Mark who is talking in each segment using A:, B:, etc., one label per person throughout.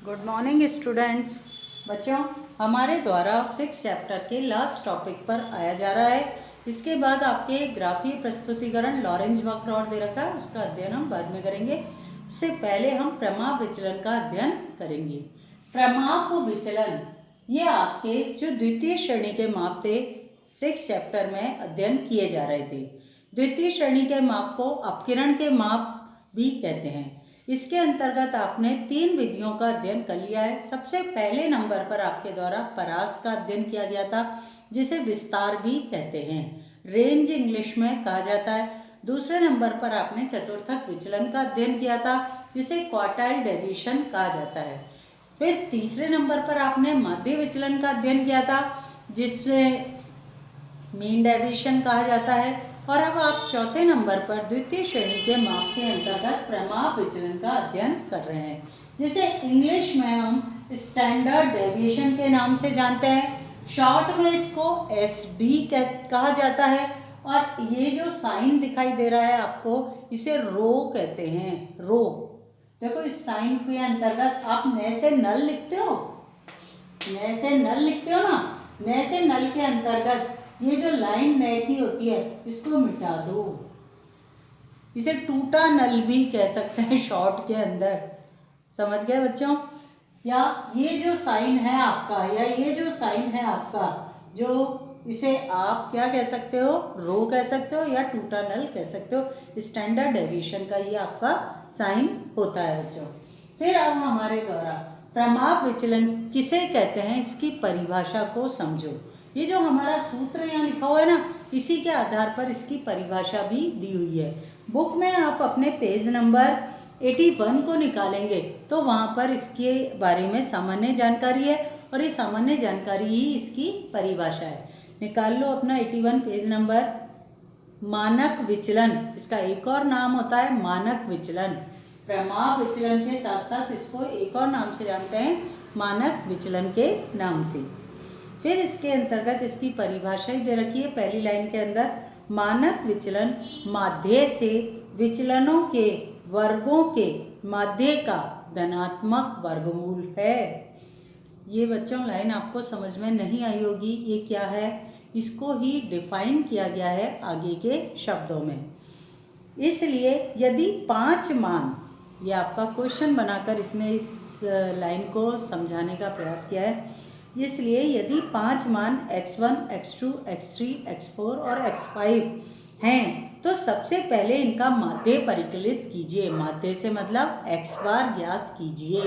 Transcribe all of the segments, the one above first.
A: Good morning students. बच्चों, हमारे द्वारा 6 चैप्टर के लास्ट टॉपिक पर आया जा रहा है। इसके बाद आपके ग्राफीय प्रस्तुतिकरण लॉरेंज वक्र और दे रखा है, उसका अध्ययन हम बाद में करेंगे। उससे पहले हम प्रमाप विचलन का अध्ययन करेंगे। प्रमाप विचलन ये आपके जो द्वितीय श्रेणी के माप थे 6 चैप्टर में अध्ययन किए जा रहे थे। द्वितीय श्रेणी के माप को अपकिरण के माप भी कहते हैं। इसके अंतर्गत आपने 3 विधियों का अध्ययन कर लिया है। सबसे पहले नंबर पर आपके द्वारा परास का अध्ययन किया गया था, जिसे विस्तार भी कहते हैं, रेंज इंग्लिश में कहा जाता है। दूसरे नंबर पर आपने चतुर्थक विचलन का अध्ययन किया था, जिसे क्वार्टाइल डेविएशन कहा जाता है। फिर तीसरे नंबर पर आपने माध्य विचलन का अध्ययन किया था, जिससे मीन डेविएशन कहा जाता है। और अब आप चौथे नंबर पर द्वितीय श्रेणी के माप के अंतर्गत प्रमाप विचलन का अध्ययन कर रहे हैं, जिसे इंग्लिश में हम स्टैंडर्ड डेविएशन के नाम से जानते हैं। शॉर्ट में इसको SD कहा जाता है। और ये जो साइन दिखाई दे रहा है आपको, इसे रो कहते हैं। रो देखो, इस साइन के अंतर्गत आप न से नल लिखते हो, न से नल लिखते हो ना, न से नल के अंतर्गत ये जो लाइन न की होती है, इसको मिटा दो। इसे टूटा नल भी कह सकते हैं शॉर्ट के अंदर। समझ गए बच्चों? या ये जो साइन है आपका, या ये जो साइन है आपका, जो इसे आप क्या कह सकते हो, रो कह सकते हो या टूटा नल कह सकते हो। स्टैंडर्ड डेविएशन का ये आपका साइन होता है बच्चों। फिर अब हमारे द्वारा प्रमाप विचलन किसे कहते हैं, इसकी परिभाषा को समझो। ये जो हमारा सूत्र यहाँ लिखा हुआ है ना, इसी के आधार पर इसकी परिभाषा भी दी हुई है। बुक में आप अपने पेज नंबर 81 को निकालेंगे तो वहाँ पर इसके बारे में सामान्य जानकारी है, और ये सामान्य जानकारी ही इसकी परिभाषा है। निकाल लो अपना 81 पेज नंबर। मानक विचलन, इसका एक और नाम होता है मानक विचलन। प्रमाप विचलन के साथ साथ इसको एक और नाम से जानते हैं, मानक विचलन के नाम से। फिर इसके अंतर्गत इसकी परिभाषा ही दे रखी है पहली लाइन के अंदर। मानक विचलन माध्य से विचलनों के वर्गों के माध्य का धनात्मक वर्गमूल है। ये बच्चों लाइन आपको समझ में नहीं आई होगी, ये क्या है, इसको ही डिफाइन किया गया है आगे के शब्दों में। इसलिए यदि 5 मान, ये आपका क्वेश्चन बनाकर इसमें इस लाइन को समझाने का प्रयास किया है। इसलिए यदि 5 मान x1, x2, x3, x4 और x5 हैं, तो सबसे पहले इनका माध्य परिकलित कीजिए। माध्य से मतलब x बार ज्ञात कीजिए।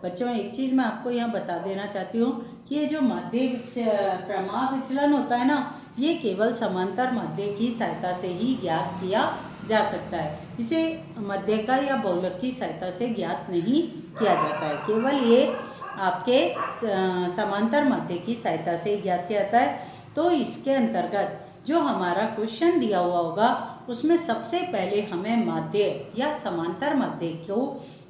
A: बच्चों, एक चीज़ मैं आपको यहाँ बता देना चाहती हूँ कि ये जो माध्य प्रमाप विचलन होता है ना, ये केवल समांतर माध्य की सहायता से ही ज्ञात किया जा सकता है। इसे मध्यिका या बहुलक की सहायता से ज्ञात नहीं किया जाता है, केवल ये आपके समांतर माध्य की सहायता से ज्ञात किया जाता है। तो इसके अंतर्गत जो हमारा क्वेश्चन दिया हुआ होगा, उसमें सबसे पहले हमें माध्य या समांतर माध्य को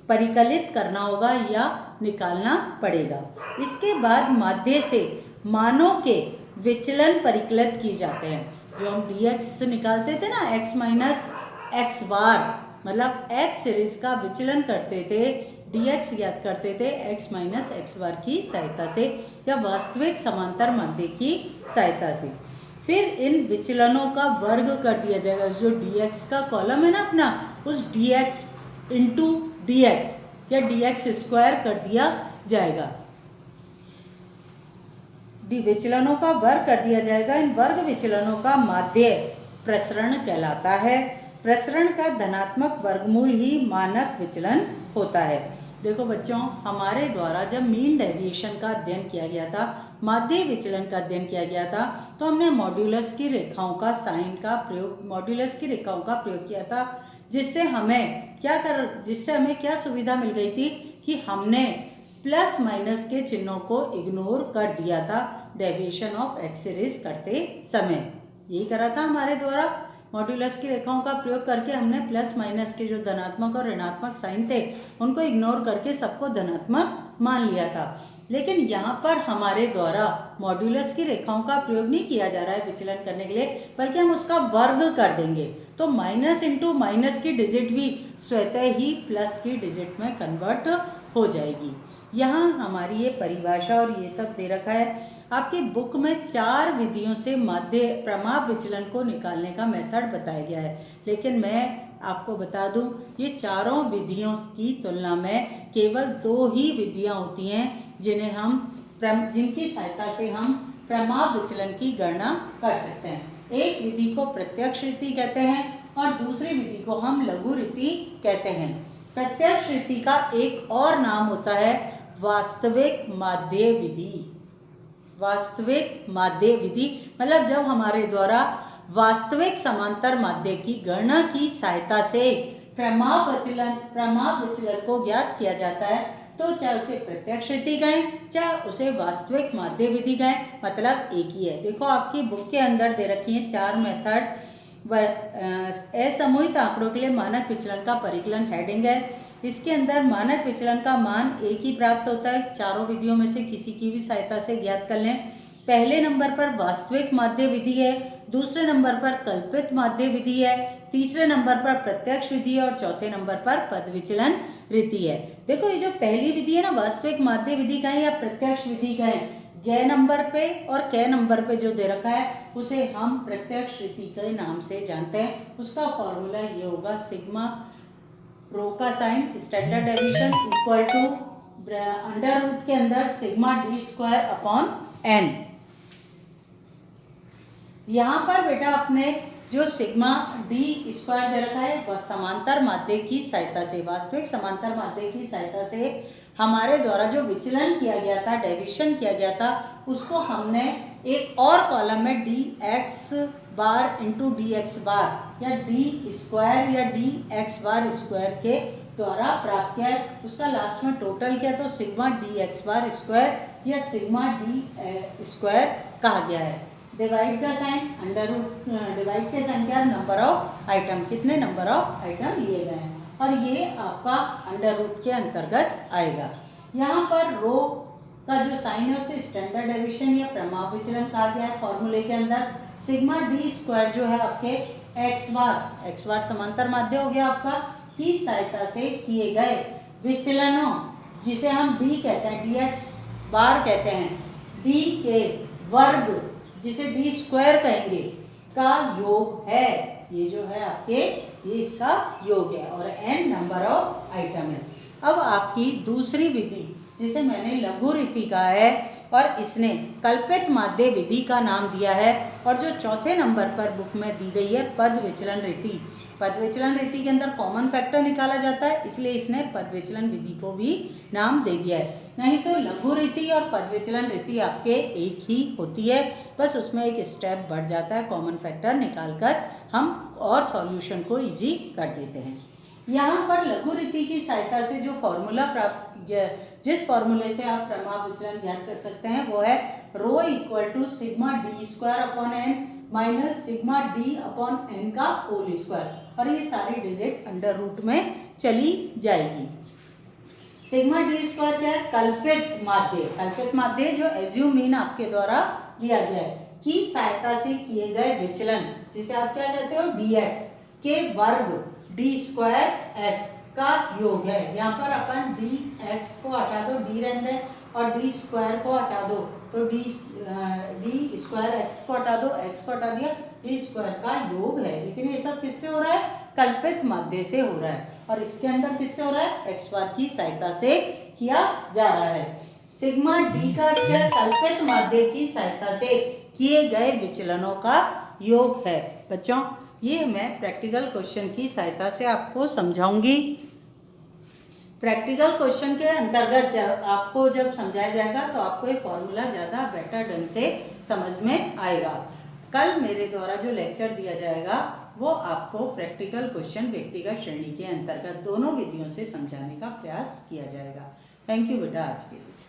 A: परिकलित करना होगा या निकालना पड़ेगा। इसके बाद माध्य से मानों के विचलन परिकलित किए जाते हैं। जो हम dx निकालते थे ना, x माइनस एक्स बार, मतलब x सीरीज का विचलन करते थे, dx ज्ञात करते थे x माइनस एक्स बार की सहायता से या वास्तविक समांतर माध्य की सहायता से। फिर इन विचलनों का वर्ग कर दिया जाएगा। जो dx का कॉलम है ना अपना, उस dx इंटू dx या dx स्क्वायर कर दिया जाएगा। विचलनों का वर्ग कर दिया जाएगा। इन वर्ग विचलनों का माध्य प्रसरण कहलाता है। प्रसरण का धनात्मक वर्गमूल ही मानक विचलन होता है। देखो बच्चों, हमारे द्वारा जब मीन डेविएशन का अध्ययन किया गया था, माध्य विचलन का अध्ययन किया गया था, तो हमने मॉड्यूलस की रेखाओं का साइन का प्रयोग, मॉड्यूलस की रेखाओं का प्रयोग किया था, जिससे हमें क्या सुविधा मिल गई थी कि हमने प्लस माइनस के चिन्हों को इग्नोर कर दिया था डेविएशन ऑफ एक्स सीरीज करते समय। यही करा था हमारे द्वारा। मॉड्यूलस की रेखाओं का प्रयोग करके हमने प्लस माइनस के जो धनात्मक और ऋणात्मक साइन थे, उनको इग्नोर करके सबको धनात्मक मान लिया था। लेकिन यहाँ पर हमारे द्वारा मॉड्यूलस की रेखाओं का प्रयोग नहीं किया जा रहा है विचलन करने के लिए, बल्कि हम उसका वर्ग कर देंगे। तो माइनस इंटू माइनस की डिजिट भी स्वतः ही प्लस की डिजिट में कन्वर्ट हो जाएगी। यहाँ हमारी ये परिभाषा और ये सब दे रखा है। आपकी बुक में 4 विधियों से माध्य प्रमाप विचलन को निकालने का मेथड बताया गया है, लेकिन मैं आपको बता दूं ये चारों विधियों की तुलना में केवल 2 ही विधियां होती हैं जिनकी सहायता से हम प्रमाप विचलन की गणना कर सकते हैं। एक विधि को प्रत्यक्ष रीति कहते हैं और दूसरी विधि को हम लघु रीति कहते हैं। प्रत्यक्ष रीति का एक और नाम होता है वास्तविक माध्य विधि। वास्तविक माध्य विधि मतलब जब हमारे द्वारा वास्तविक समांतर माध्य की गणना की सहायता से प्रमाप विचलन को ज्ञात किया जाता है, तो चाहे उसे प्रत्यक्ष रीति कहें चाहे उसे वास्तविक माध्य विधि कहें, मतलब एक ही है। देखो आपकी बुक के अंदर दे रखी है 4 मेथड। असमूहित आंकड़ों के लिए मानक विचलन का परिकलन हेडिंग है। इसके अंदर मानक विचलन का मान एक ही प्राप्त होता है, चारों विधियों में से किसी की भी सहायता से ज्ञात कर लें। पहले नंबर पर वास्तविक माध्य विधि है, दूसरे नंबर पर कल्पित माध्य विधि है, तीसरे नंबर पर प्रत्यक्ष विधि है और चौथे नंबर पर पद विचलन रीति है। देखो ये जो पहली विधि है ना, वास्तविक माध्य विधि कहें या प्रत्यक्ष विधि कहें, ग नंबर पे और क नंबर पे जो दे रखा है उसे हम प्रत्यक्ष रीति के नाम से जानते हैं। उसका फॉर्मूला ये होगा सिग्मा रो का sign standard deviation equal to under root के अंदर sigma d square upon n. यहाँ पर बेटा अपने जो सिग्मा डी स्क्वायर दे रखा है वह समांतर माध्य की सहायता से, वास्तविक समांतर माध्य की सहायता से हमारे द्वारा जो विचलन किया गया था, डेविएशन किया गया था, उसको हमने एक और कॉलम में D x bar into D x बार या डी स्क्वायर या डी एक्स बार स्क्वायर के द्वारा प्राप्त किया है। उसका लास्ट में टोटल किया तो sigma D x bar square या सिग्मा डी स्क्वायर कहा गया है। डिवाइड का साइन अंडर रूट, डिवाइड के साइन क्या, नंबर ऑफ आइटम, कितने नंबर ऑफ आइटम लिए गए हैं, और ये आपका अंडर रूट के अंतर्गत आएगा। यहाँ पर रो का जो साइन है उसे स्टैंडर्ड डेविएशन या प्रमाप विचलन कहा गया है। फॉर्मूले के अंदर सिग्मा डी स्क्वायर जो है आपके एक्स बार समांतर माध्य हो गया आपका, की सहायता से किए गए विचलनों, जिसे हम डी कहते हैं, डी एक्स बार कहते हैं, डी के वर्ग जिसे डी स्क्वायर कहेंगे का योग है। ये जो है आपके ये इसका योग है और n नंबर ऑफ आइटम है। अब आपकी दूसरी विधि जिसे मैंने लघु रीति कहा है और इसने कल्पित माध्य विधि का नाम दिया है, और जो चौथे नंबर पर बुक में दी गई है पद विचलन रीति। पद विचलन रीति के अंदर कॉमन फैक्टर निकाला जाता है, इसलिए इसने पद विचलन विधि को भी नाम दे दिया है। नहीं तो लघु रीति और पद विचलन रीति आपके एक ही होती है, बस उसमें एक स्टेप बढ़ जाता है, कॉमन फैक्टर निकालकर हम और सॉल्यूशन को इजी कर देते हैं। यहाँ पर लघु रीति की सहायता से जो फॉर्मूला प्राप्त, जिस फॉर्मूले से आप प्रमाप विचलन ज्ञात कर सकते हैं वो है rho equal to sigma d square upon n minus sigma d upon n का होल स्क्वायर, और ये सारी डिजिट अंडर रूट में चली जाएगी। सिग्मा डी स्क्वायर क्या है, कल्पित माध्य, कल्पित माध्य जो एज्यूम मीन आपके द्वारा लिया गया है की सहायता से किए गए विचलन, जिसे आप क्या कहते हो डी एक्स के वर्ग डी स्क्वायर एक्स का योग है। यहाँ पर अपन डी एक्स को हटा दो, डी रहने दें, और डी स्क्वायर को हटा दो तो डी स्क्वायर एक्स को हटा दो, एक्स को हटा दिया, डी स्क्वायर का योग है। लेकिन ये सब किससे हो रहा है, कल्पित माध्य से हो रहा है, और इसके अंदर किससे हो रहा है, एक्स बार की सहायता से किया जा रहा है। सिग्मा डी का कल्पित माध्य की सहायता से किए गए विचलनों का योग है। बच्चों ये मैं प्रैक्टिकल क्वेश्चन की सहायता से आपको समझाऊंगी। प्रैक्टिकल क्वेश्चन के अंतर्गत आपको जब समझाया जाएगा तो आपको ये फॉर्मूला ज़्यादा बेटर ढंग से समझ में आएगा। कल मेरे द्वारा जो लेक्चर दिया जाएगा वो आपको प्रैक्टिकल क्वेश्चन व्यक्तिगत श्रेणी के अंतर्गत दोनों विधियों से समझाने का प्रयास किया जाएगा। थैंक यू बेटा आज के लिए।